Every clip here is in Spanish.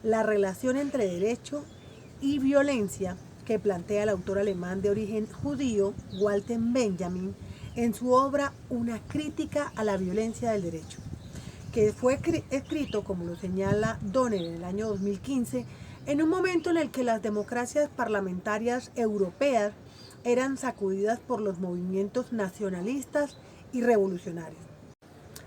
la relación entre derecho y violencia que plantea el autor alemán de origen judío Walter Benjamin en su obra Una crítica a la violencia del derecho, que fue escrito, como lo señala Donner en el año 2015, en un momento en el que las democracias parlamentarias europeas eran sacudidas por los movimientos nacionalistas y revolucionarios.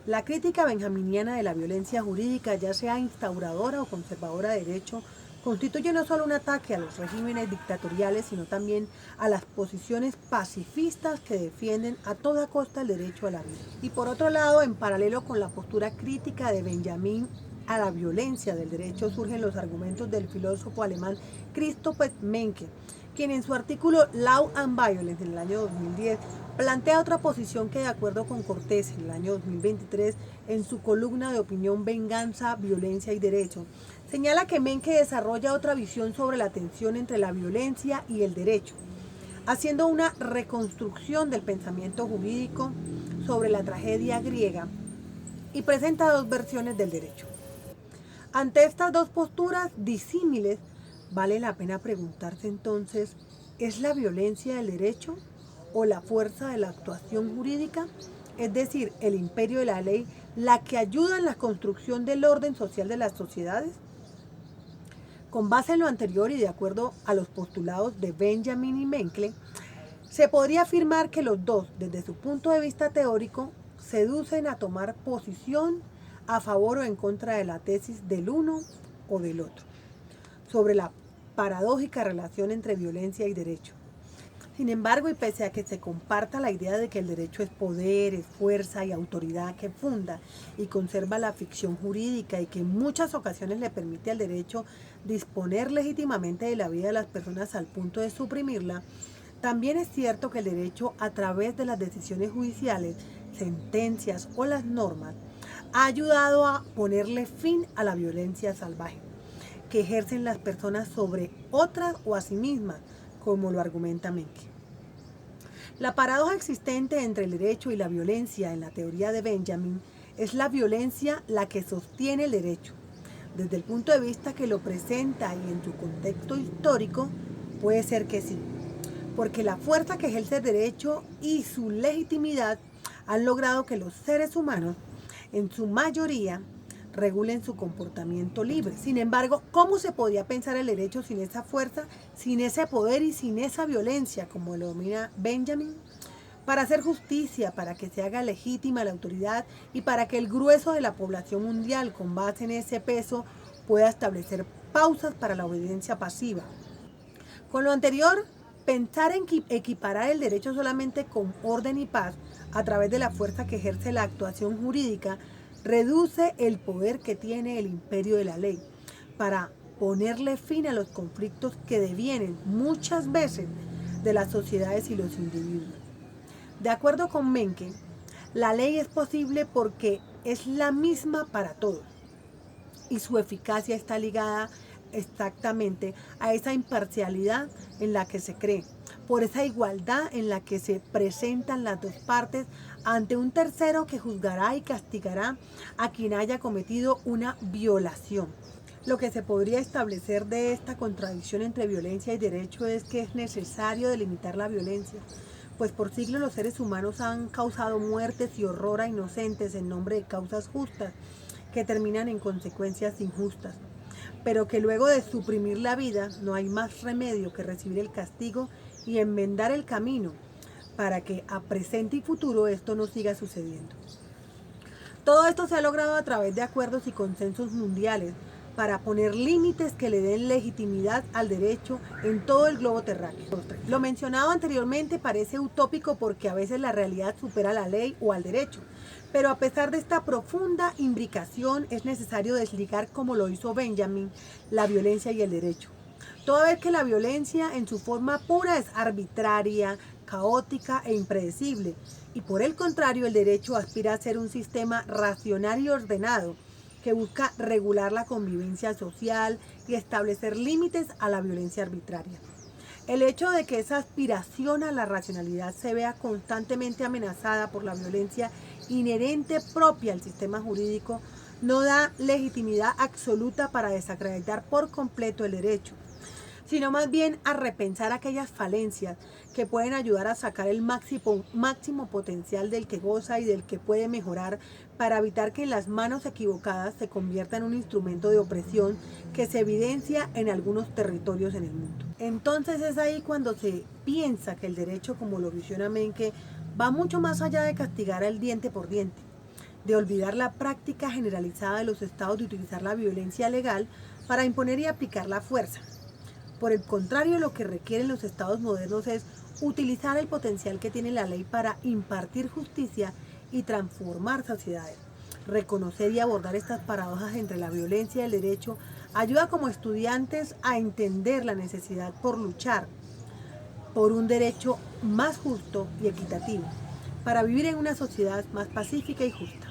La crítica benjaminiana de la violencia jurídica, ya sea instauradora o conservadora de derecho, constituye no solo un ataque a los regímenes dictatoriales, sino también a las posiciones pacifistas que defienden a toda costa el derecho a la vida. Y por otro lado, en paralelo con la postura crítica de Benjamin a la violencia del derecho, surgen los argumentos del filósofo alemán Christoph Menke, quien en su artículo Law and Violence en el año 2010 plantea otra posición que, de acuerdo con Cortés en el año 2023, en su columna de opinión Venganza, Violencia y Derecho, señala que Menke desarrolla otra visión sobre la tensión entre la violencia y el derecho, haciendo una reconstrucción del pensamiento jurídico sobre la tragedia griega y presenta dos versiones del derecho. Ante estas dos posturas disímiles, vale la pena preguntarse entonces, ¿es la violencia del derecho o la fuerza de la actuación jurídica, es decir, el imperio de la ley, la que ayuda en la construcción del orden social de las sociedades? Con base en lo anterior y de acuerdo a los postulados de Benjamin y Menke, se podría afirmar que los dos, desde su punto de vista teórico, seducen a tomar posición a favor o en contra de la tesis del uno o del otro, sobre la paradójica relación entre violencia y derecho. Sin embargo, y pese a que se comparta la idea de que el derecho es poder, es fuerza y autoridad que funda y conserva la ficción jurídica y que en muchas ocasiones le permite al derecho disponer legítimamente de la vida de las personas al punto de suprimirla, también es cierto que el derecho, a través de las decisiones judiciales, sentencias o las normas, ha ayudado a ponerle fin a la violencia salvaje que ejercen las personas sobre otras o a sí mismas, como lo argumenta Menke. La paradoja existente entre el derecho y la violencia en la teoría de Benjamin es la violencia la que sostiene el derecho. Desde el punto de vista que lo presenta y en su contexto histórico, puede ser que sí, porque la fuerza que ejerce el derecho y su legitimidad han logrado que los seres humanos, en su mayoría, regulen su comportamiento libre. Sin embargo, ¿cómo se podía pensar el derecho sin esa fuerza, sin ese poder y sin esa violencia, como lo domina Benjamin? Para hacer justicia, para que se haga legítima la autoridad y para que el grueso de la población mundial, con base en ese peso, pueda establecer pausas para la obediencia pasiva. Con lo anterior, pensar en equiparar el derecho solamente con orden y paz a través de la fuerza que ejerce la actuación jurídica reduce el poder que tiene el imperio de la ley para ponerle fin a los conflictos que devienen muchas veces de las sociedades y los individuos. De acuerdo con Menke, la ley es posible porque es la misma para todos y su eficacia está ligada exactamente a esa imparcialidad en la que se cree, por esa igualdad en la que se presentan las dos partes ante un tercero que juzgará y castigará a quien haya cometido una violación. Lo que se podría establecer de esta contradicción entre violencia y derecho es que es necesario delimitar la violencia, pues por siglos los seres humanos han causado muertes y horror a inocentes en nombre de causas justas que terminan en consecuencias injustas, pero que luego de suprimir la vida no hay más remedio que recibir el castigo y enmendar el camino para que a presente y futuro esto no siga sucediendo. Todo esto se ha logrado a través de acuerdos y consensos mundiales para poner límites que le den legitimidad al derecho en todo el globo terráqueo. Lo mencionado anteriormente parece utópico porque a veces la realidad supera la ley o al derecho, pero a pesar de esta profunda imbricación es necesario desligar, como lo hizo Benjamin, la violencia y el derecho. Toda vez que la violencia en su forma pura es arbitraria, caótica e impredecible, y por el contrario el derecho aspira a ser un sistema racional y ordenado que busca regular la convivencia social y establecer límites a la violencia arbitraria. El hecho de que esa aspiración a la racionalidad se vea constantemente amenazada por la violencia inherente propia al sistema jurídico no da legitimidad absoluta para desacreditar por completo el derecho, sino más bien a repensar aquellas falencias que pueden ayudar a sacar el máximo potencial del que goza y del que puede mejorar, para evitar que en las manos equivocadas se convierta en un instrumento de opresión que se evidencia en algunos territorios en el mundo. Entonces es ahí cuando se piensa que el derecho, como lo visiona Menke, va mucho más allá de castigar al diente por diente, de olvidar la práctica generalizada de los estados de utilizar la violencia legal para imponer y aplicar la fuerza. Por el contrario, lo que requieren los estados modernos es utilizar el potencial que tiene la ley para impartir justicia y transformar sociedades. Reconocer y abordar estas paradojas entre la violencia y el derecho ayuda como estudiantes a entender la necesidad por luchar por un derecho más justo y equitativo, para vivir en una sociedad más pacífica y justa.